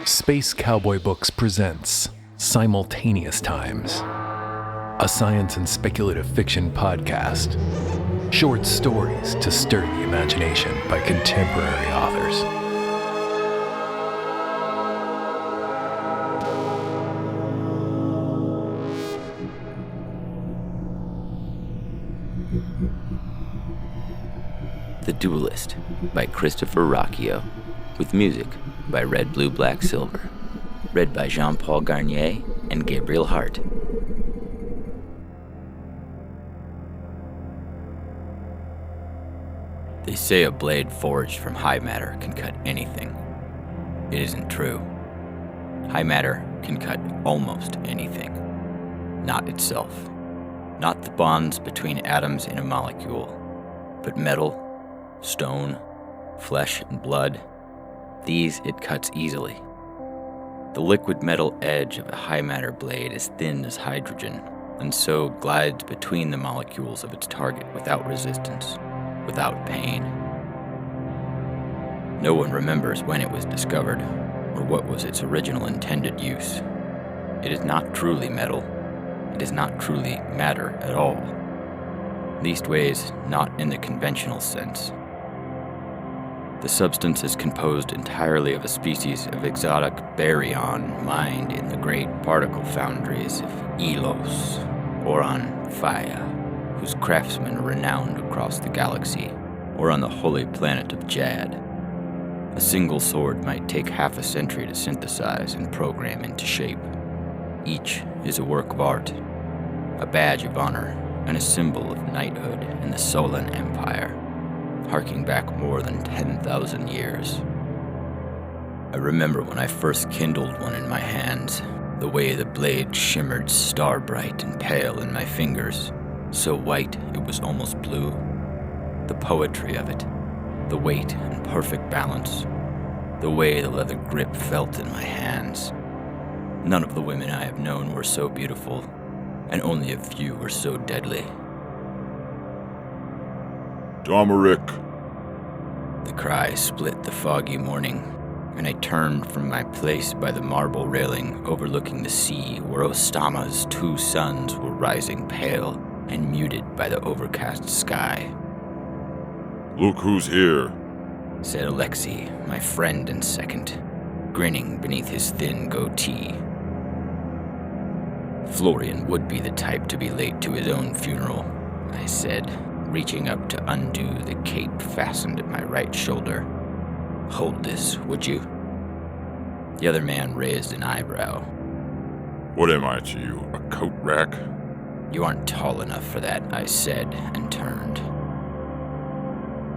Space Cowboy Books presents Simultaneous Times, a science and speculative fiction podcast. Short stories to stir the imagination by contemporary authors. The Duelist by Christopher Rocchio, with music by Red Blue Black Silver, read by Jean-Paul Garnier and Gabriel Hart. They say a blade forged from high matter can cut anything. It isn't true. High matter can cut almost anything. Not itself. Not the bonds between atoms in a molecule, but metal, stone, flesh, and blood. These it cuts easily. The liquid metal edge of a high matter blade is thin as hydrogen, and so glides between the molecules of its target without resistance, without pain. No one remembers when it was discovered, or what was its original intended use. It is not truly metal. It is not truly matter at all. Leastways, not in the conventional sense. The substance is composed entirely of a species of exotic baryon mined in the great particle foundries of Elos, or on Phaya, whose craftsmen are renowned across the galaxy, or on the holy planet of Jad. A single sword might take half a century to synthesize and program into shape. Each is a work of art, a badge of honor, and a symbol of knighthood in the Solan Empire, harking back more than 10,000 years. I remember when I first kindled one in my hands, the way the blade shimmered star-bright and pale in my fingers, so white it was almost blue. The poetry of it, the weight and perfect balance, the way the leather grip felt in my hands. None of the women I have known were so beautiful, and only a few were so deadly. Domeric! The cry split the foggy morning, and I turned from my place by the marble railing overlooking the sea where Ostama's 2 suns were rising pale and muted by the overcast sky. Look who's here, said Alexei, my friend and second, grinning beneath his thin goatee. Florian would be the type to be late to his own funeral, I said, reaching up to undo the cape fastened at my right shoulder. Hold this, would you? The other man raised an eyebrow. What am I to you, a coat rack? You aren't tall enough for that, I said, and turned.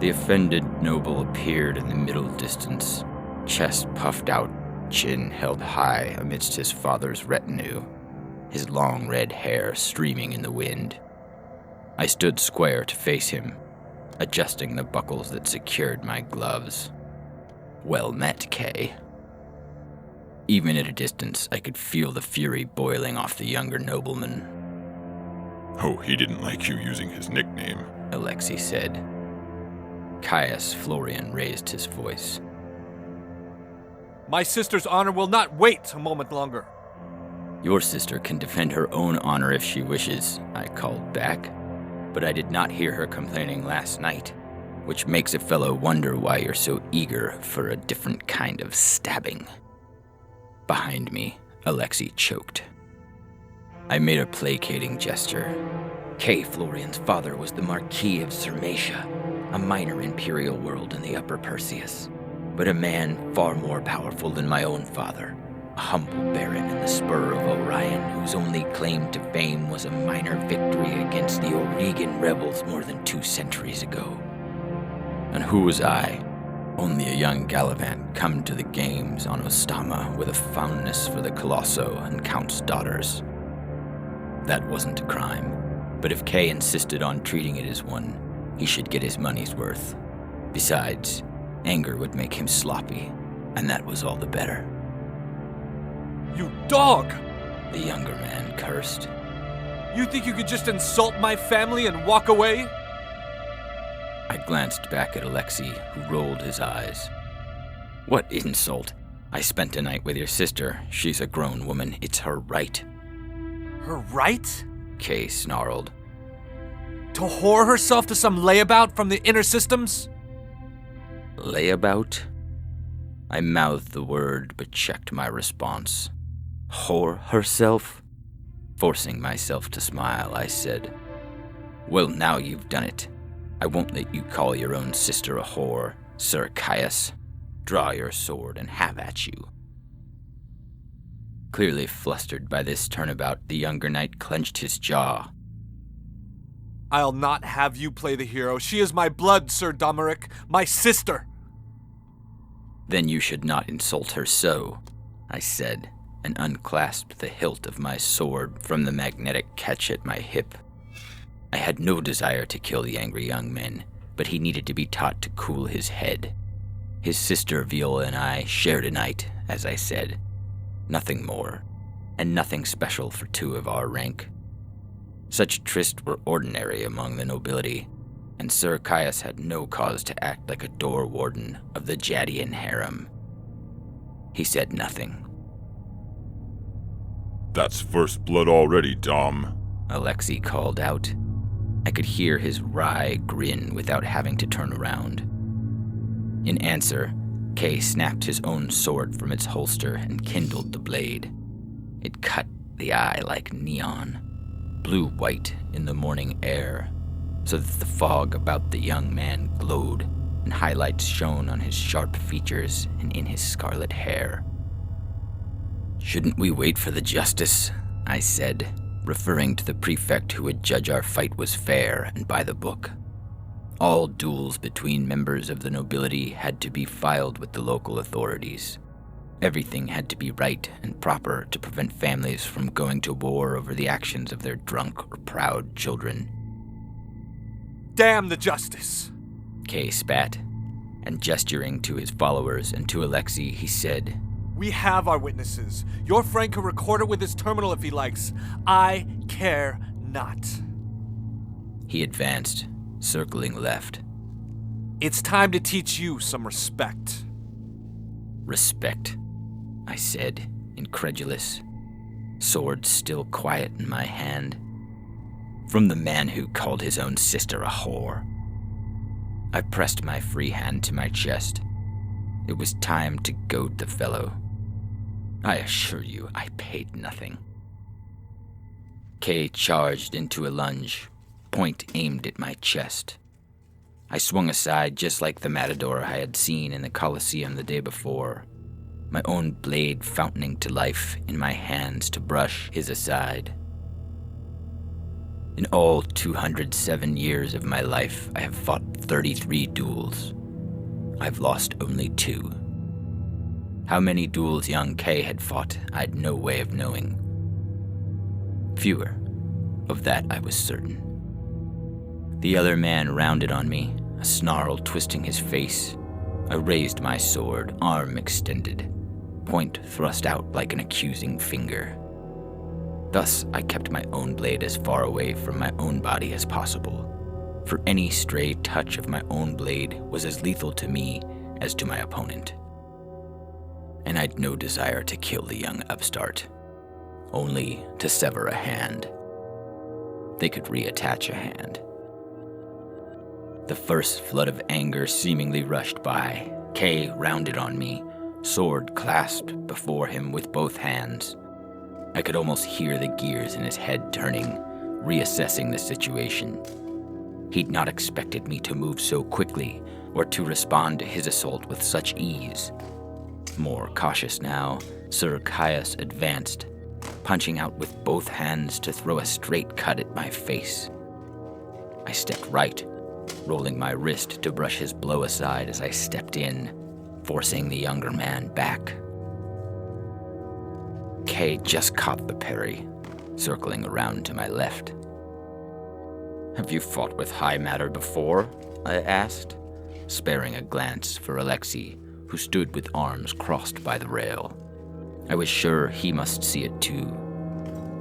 The offended noble appeared in the middle distance, chest puffed out, chin held high amidst his father's retinue, his long red hair streaming in the wind. I stood square to face him, adjusting the buckles that secured my gloves. Well met, Kay. Even at a distance, I could feel the fury boiling off the younger nobleman. Oh, he didn't like you using his nickname, Alexei said. Caius Florian raised his voice. My sister's honor will not wait a moment longer. Your sister can defend her own honor if she wishes, I called back. But I did not hear her complaining last night, which makes a fellow wonder why you're so eager for a different kind of stabbing. Behind me, Alexei choked. I made a placating gesture. Kay Florian's father was the Marquis of Sarmatia, a minor imperial world in the Upper Perseus, but a man far more powerful than my own father, a humble baron in the spur of Orion whose only claim to fame was a minor victory against the O'Regan rebels more than 2 centuries ago. And who was I? Only a young Gallivant come to the games on Ostama with a fondness for the Colosso and Count's daughters. That wasn't a crime, but if Kay insisted on treating it as one, he should get his money's worth. Besides, anger would make him sloppy, and that was all the better. You dog! The younger man cursed. You think you could just insult my family and walk away? I glanced back at Alexei, who rolled his eyes. What insult? I spent a night with your sister. She's a grown woman. It's her right. Her right? Kay snarled. To whore herself to some layabout from the inner systems? Layabout? I mouthed the word, but checked my response. Whore herself? Forcing myself to smile, I said, "Well, now you've done it. I won't let you call your own sister a whore, Sir Caius. Draw your sword and have at you." Clearly flustered by this turnabout, the younger knight clenched his jaw. I'll not have you play the hero. She is my blood, Sir Domeric, my sister. Then you should not insult her so, I said, and unclasped the hilt of my sword from the magnetic catch at my hip. I had no desire to kill the angry young man, but he needed to be taught to cool his head. His sister Viola and I shared a night, as I said. Nothing more, and nothing special for two of our rank. Such trysts were ordinary among the nobility, and Sir Caius had no cause to act like a door warden of the Jadian harem. He said nothing. That's first blood already, Dom, Alexei called out. I could hear his wry grin without having to turn around. In answer, Kay snapped his own sword from its holster and kindled the blade. It cut the eye like neon, blue-white in the morning air, so that the fog about the young man glowed and highlights shone on his sharp features and in his scarlet hair. "Shouldn't we wait for the justice?" I said, referring to the prefect who would judge our fight was fair and by the book. All duels between members of the nobility had to be filed with the local authorities. Everything had to be right and proper to prevent families from going to war over the actions of their drunk or proud children. Damn the justice! Kay spat, and gesturing to his followers and to Alexei, he said, We have our witnesses. Your friend can record it with his terminal if he likes. I care not. He advanced, circling left. It's time to teach you some respect. Respect, I said, incredulous, sword still quiet in my hand. From the man who called his own sister a whore. I pressed my free hand to my chest. It was time to goad the fellow. I assure you, I paid nothing. Kay charged into a lunge, point aimed at my chest. I swung aside just like the matador I had seen in the Colosseum the day before, my own blade fountaining to life in my hands to brush his aside. In all 207 years of my life, I have fought 33 duels. I've lost only 2. How many duels young Kay had fought, I'd no way of knowing. Fewer. Of that I was certain. The other man rounded on me, a snarl twisting his face. I raised my sword, arm extended, point thrust out like an accusing finger. Thus, I kept my own blade as far away from my own body as possible, for any stray touch of my own blade was as lethal to me as to my opponent. And I'd no desire to kill the young upstart, only to sever a hand. They could reattach a hand. The first flood of anger seemingly rushed by. Kay rounded on me, sword clasped before him with both hands. I could almost hear the gears in his head turning, reassessing the situation. He'd not expected me to move so quickly or to respond to his assault with such ease. More cautious now, Sir Caius advanced, punching out with both hands to throw a straight cut at my face. I stepped right, rolling my wrist to brush his blow aside as I stepped in, forcing the younger man back. Kay just caught the parry, circling around to my left. "Have you fought with high matter before?" I asked, sparing a glance for Alexei, who stood with arms crossed by the rail. I was sure he must see it too.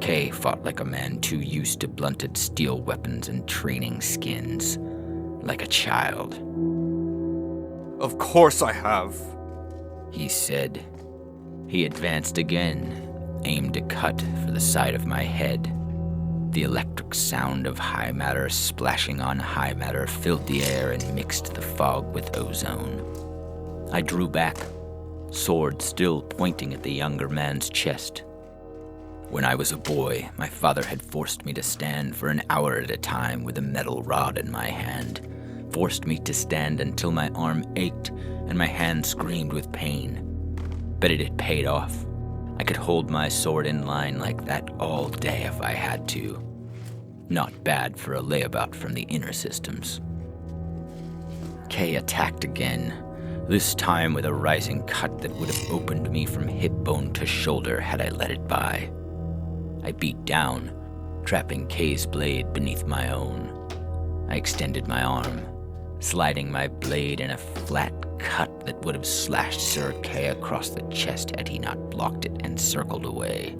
Kay fought like a man too used to blunted steel weapons and training skins, like a child. Of course I have, He said, He advanced again, aimed a cut for the side of my head. The electric sound of high matter splashing on high matter filled the air and mixed the fog with ozone. I drew back, sword still pointing at the younger man's chest. When I was a boy, my father had forced me to stand for an hour at a time with a metal rod in my hand, forced me to stand until my arm ached and my hand screamed with pain. But it had paid off. I could hold my sword in line like that all day if I had to. Not bad for a layabout from the inner systems. Kay attacked again, this time with a rising cut that would have opened me from hip bone to shoulder had I let it by. I beat down, trapping Kay's blade beneath my own. I extended my arm, sliding my blade in a flat cut that would have slashed Sir Kay across the chest had he not blocked it and circled away.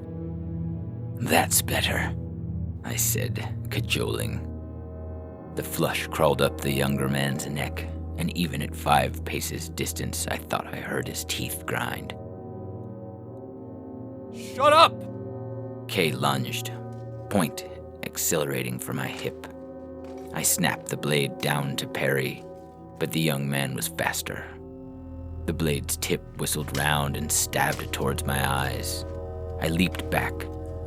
"That's better," I said, cajoling. The flush crawled up the younger man's neck, and even at 5 paces distance, I thought I heard his teeth grind. Shut up! Kay lunged, point accelerating for my hip. I snapped the blade down to parry, but the young man was faster. The blade's tip whistled round and stabbed towards my eyes. I leaped back,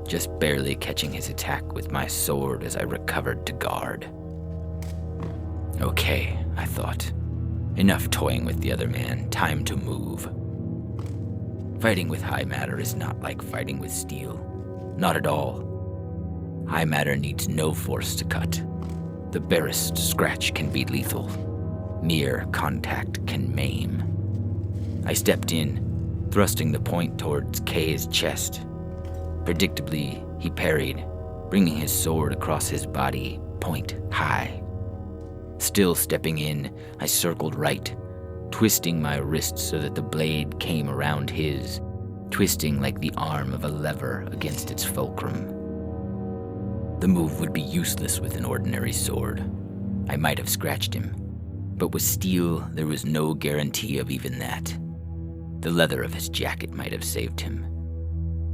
just barely catching his attack with my sword as I recovered to guard. Okay, I thought. Enough toying with the other man, time to move. Fighting with high matter is not like fighting with steel. Not at all. High matter needs no force to cut. The barest scratch can be lethal. Mere contact can maim. I stepped in, thrusting the point towards Kay's chest. Predictably, he parried, bringing his sword across his body, point high. Still stepping in, I circled right, twisting my wrist so that the blade came around his, twisting like the arm of a lever against its fulcrum. The move would be useless with an ordinary sword. I might have scratched him, but with steel there was no guarantee of even that. The leather of his jacket might have saved him.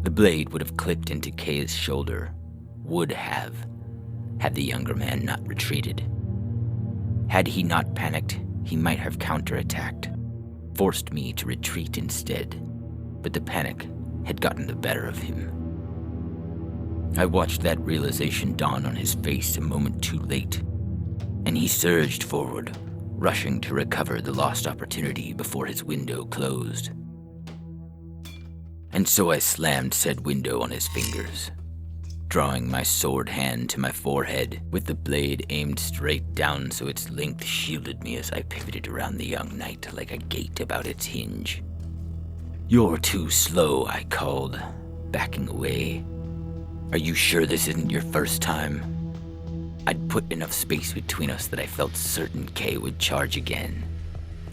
The blade would have clipped into Kay's shoulder, would have, had the younger man not retreated. Had he not panicked, he might have counterattacked, forced me to retreat instead, but the panic had gotten the better of him. I watched that realization dawn on his face a moment too late, and he surged forward, rushing to recover the lost opportunity before his window closed. And so I slammed said window on his fingers, drawing my sword hand to my forehead with the blade aimed straight down so its length shielded me as I pivoted around the young knight like a gate about its hinge. "You're too slow," I called, backing away. "Are you sure this isn't your first time?" I'd put enough space between us that I felt certain Kay would charge again.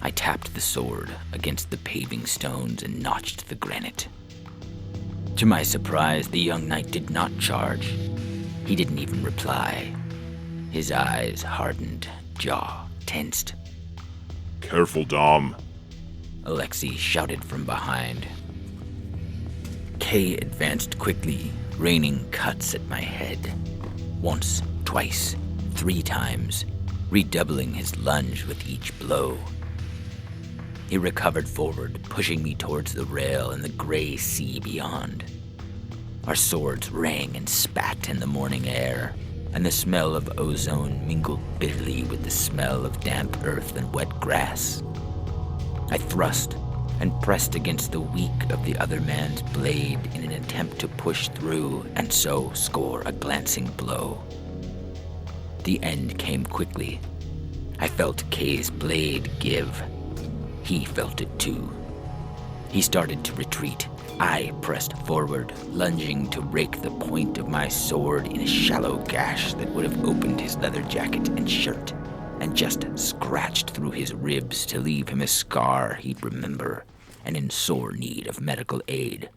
I tapped the sword against the paving stones and notched the granite. To my surprise, the young knight did not charge. He didn't even reply. His eyes hardened, jaw tensed. Careful, Dom. Alexei shouted from behind. Kay advanced quickly, raining cuts at my head. Once, twice, 3 times, redoubling his lunge with each blow. He recovered forward, pushing me towards the rail and the gray sea beyond. Our swords rang and spat in the morning air, and the smell of ozone mingled bitterly with the smell of damp earth and wet grass. I thrust and pressed against the weak of the other man's blade in an attempt to push through and so score a glancing blow. The end came quickly. I felt Kay's blade give. He felt it too. He started to retreat. I pressed forward, lunging to rake the point of my sword in a shallow gash that would have opened his leather jacket and shirt, and just scratched through his ribs to leave him a scar he'd remember, and in sore need of medical aid.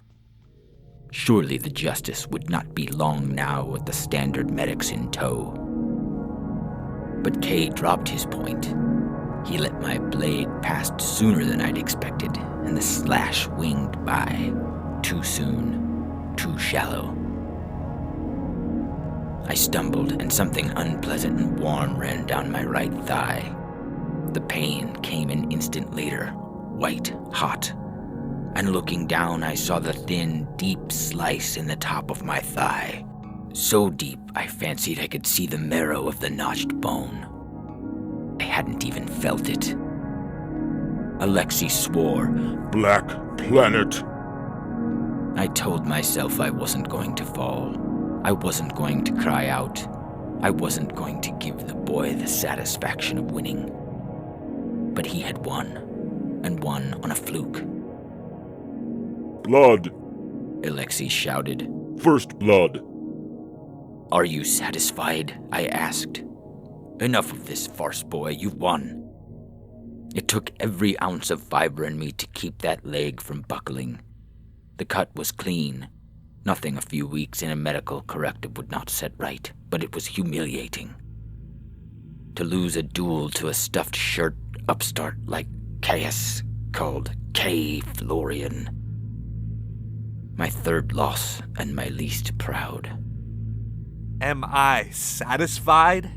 Surely the justice would not be long now with the standard medics in tow. But Kay dropped his point, He let my blade pass sooner than I'd expected, and the slash winged by. Too soon, too shallow. I stumbled, and something unpleasant and warm ran down my right thigh. The pain came an instant later, white hot. And looking down, I saw the thin, deep slice in the top of my thigh. So deep, I fancied I could see the marrow of the notched bone. I hadn't even felt it. Alexei swore, Black Planet. I told myself I wasn't going to fall. I wasn't going to cry out. I wasn't going to give the boy the satisfaction of winning. But he had won, and won on a fluke. Blood. Alexei shouted. First blood. Are you satisfied? I asked. Enough of this farce, boy. You've won. It took every ounce of fiber in me to keep that leg from buckling. The cut was clean. Nothing a few weeks in a medical corrective would not set right, but it was humiliating. To lose a duel to a stuffed shirt upstart like Caius, called K. Florian. My third loss and my least proud. Am I satisfied?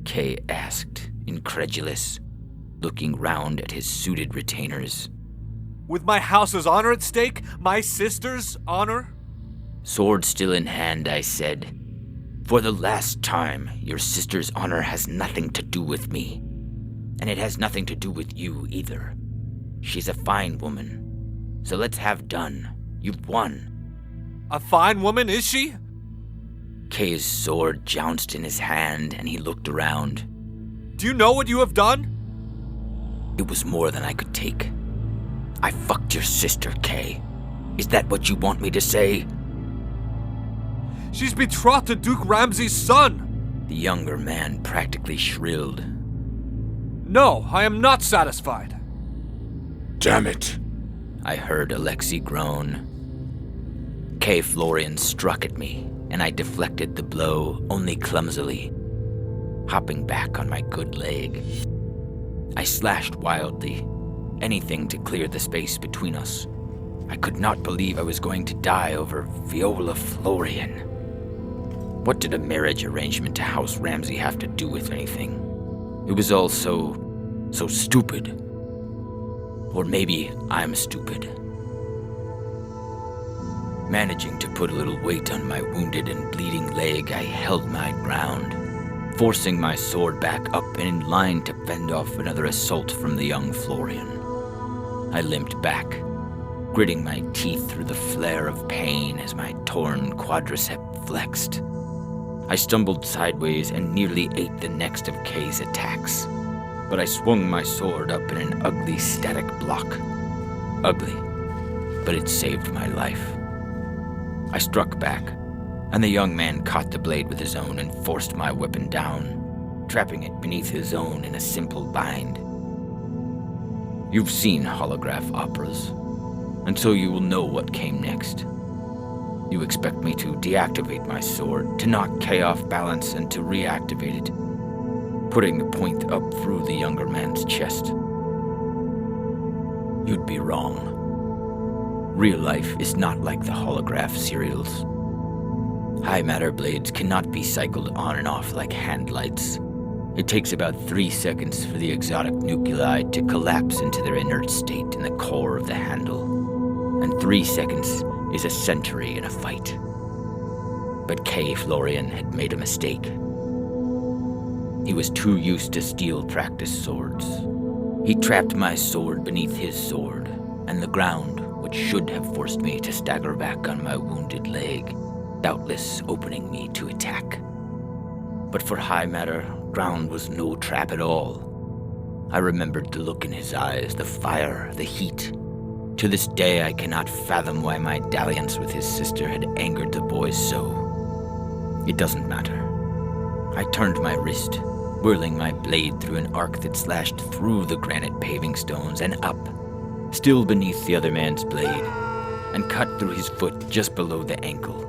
Kay asked, incredulous, looking round at his suited retainers. With my house's honor at stake? My sister's honor? Sword still in hand, I said, For the last time, your sister's honor has nothing to do with me. And it has nothing to do with you either. She's a fine woman. So let's have done. You've won. A fine woman, is she? Kay's sword jounced in his hand, and he looked around. Do you know what you have done? It was more than I could take. I fucked your sister, Kay. Is that what you want me to say? She's betrothed to Duke Ramsay's son! The younger man practically shrilled. No, I am not satisfied. Damn it. I heard Alexei groan. K. Florian struck at me, and I deflected the blow only clumsily, hopping back on my good leg. I slashed wildly, anything to clear the space between us. I could not believe I was going to die over Viola Florian. What did a marriage arrangement to House Ramsay have to do with anything? It was all so stupid. Or maybe I'm stupid. Managing to put a little weight on my wounded and bleeding leg, I held my ground, forcing my sword back up and in line to fend off another assault from the young Florian. I limped back, gritting my teeth through the flare of pain as my torn quadricep flexed. I stumbled sideways and nearly ate the next of Kay's attacks, but I swung my sword up in an ugly static block. Ugly, but it saved my life. I struck back, and the young man caught the blade with his own and forced my weapon down, trapping it beneath his own in a simple bind. You've seen holograph operas, and so you will know what came next. You expect me to deactivate my sword, to knock Kay off balance, and to reactivate it, putting the point up through the younger man's chest. You'd be wrong. Real life is not like the holograph serials. High matter blades cannot be cycled on and off like hand lights. It takes about 3 seconds for the exotic nuclei to collapse into their inert state in the core of the handle, and 3 seconds is a century in a fight. But K. Florian had made a mistake. He was too used to steel practice swords. He trapped my sword beneath his sword, and the ground, which should have forced me to stagger back on my wounded leg, doubtless opening me to attack. But for high matter, ground was no trap at all. I remembered the look in his eyes, the fire, the heat. To this day, I cannot fathom why my dalliance with his sister had angered the boys so. It doesn't matter. I turned my wrist, whirling my blade through an arc that slashed through the granite paving stones and up, still beneath the other man's blade, and cut through his foot just below the ankle.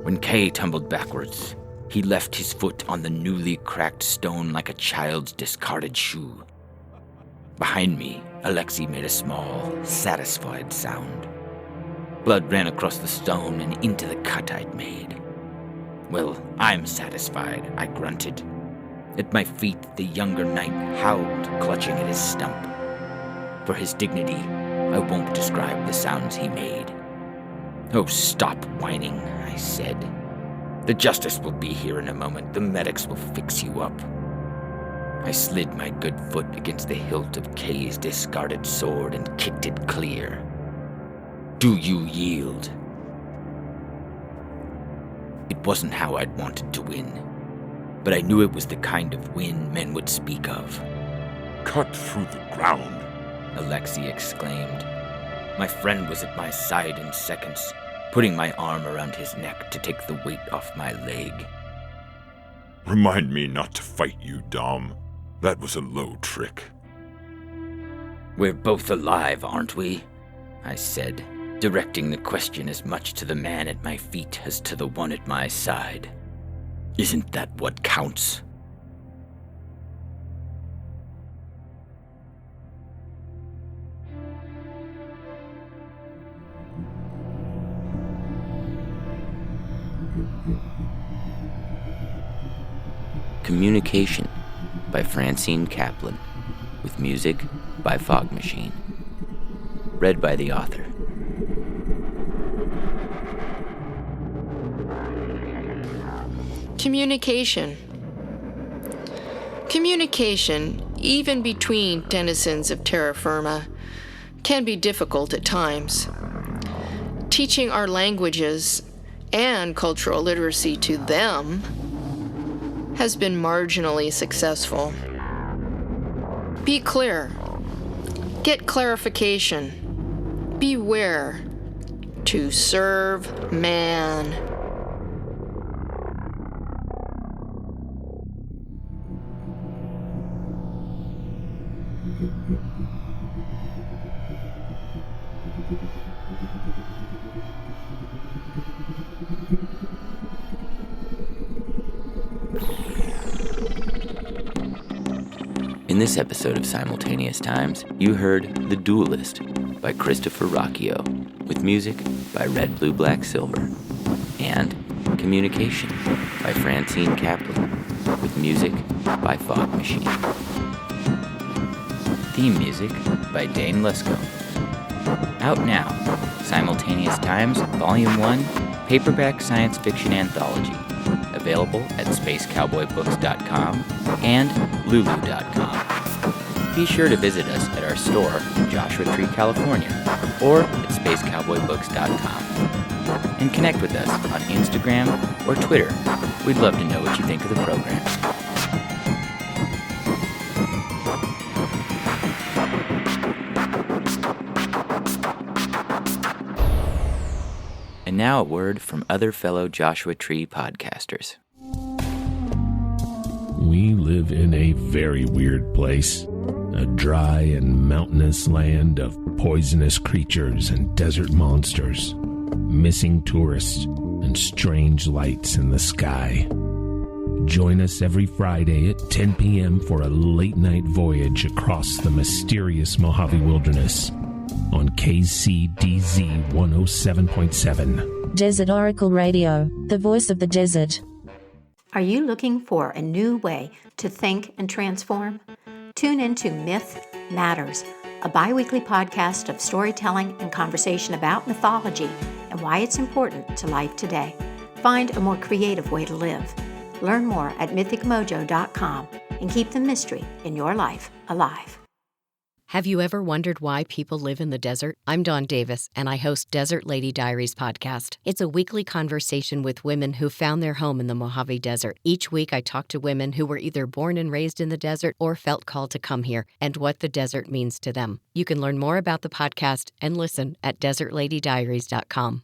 When Kay tumbled backwards, He left his foot on the newly cracked stone like a child's discarded shoe. Behind me, Alexei made a small, satisfied sound. Blood ran across the stone and into the cut I'd made. "Well, I'm satisfied," I grunted. At my feet, the younger knight howled, clutching at his stump. For his dignity, I won't describe the sounds he made. "Oh, stop whining," I said. "The justice will be here in a moment. The medics will fix you up." I slid my good foot against the hilt of Kay's discarded sword and kicked it clear. "Do you yield?" It wasn't how I'd wanted to win, but I knew it was the kind of win men would speak of. Cut through the ground. Alexei exclaimed. My friend was at my side in seconds, putting my arm around his neck to take the weight off my leg. Remind me not to fight you, Dom. That was a low trick. "We're both alive, aren't we?" I said, directing the question as much to the man at my feet as to the one at my side. "Isn't that what counts?" Communication by Francine Kaplan, with music by Fog Machine. Read by the author. Communication. Communication, even between denizens of terra firma, can be difficult at times. Teaching our languages and cultural literacy to them has been marginally successful. Be clear. Get clarification. Beware. To serve man. In this episode of Simultaneous Times, you heard The Duelist by Christopher Rocchio, with music by Red, Blue, Black, Silver, and Communication by Francine Kaplan, with music by Fog Machine. Theme music by Dane Lesko. Out now, Simultaneous Times, Volume 1, Paperback Science Fiction Anthology, available at spacecowboybooks.com and lulu.com. Be sure to visit us at our store in Joshua Tree, California, or at spacecowboybooks.com. And connect with us on Instagram or Twitter. We'd love to know what you think of the program. And now a word from other fellow Joshua Tree podcasters. We live in a very weird place. A dry and mountainous land of poisonous creatures and desert monsters, missing tourists, and strange lights in the sky. Join us every Friday at 10 p.m. for a late-night voyage across the mysterious Mojave Wilderness on KCDZ 107.7. Desert Oracle Radio, the voice of the desert. Are you looking for a new way to think and transform? Tune into Myth Matters, a bi-weekly podcast of storytelling and conversation about mythology and why it's important to life today. Find a more creative way to live. Learn more at mythicmojo.com and keep the mystery in your life alive. Have you ever wondered why people live in the desert? I'm Dawn Davis, and I host Desert Lady Diaries podcast. It's a weekly conversation with women who found their home in the Mojave Desert. Each week, I talk to women who were either born and raised in the desert or felt called to come here and what the desert means to them. You can learn more about the podcast and listen at desertladydiaries.com.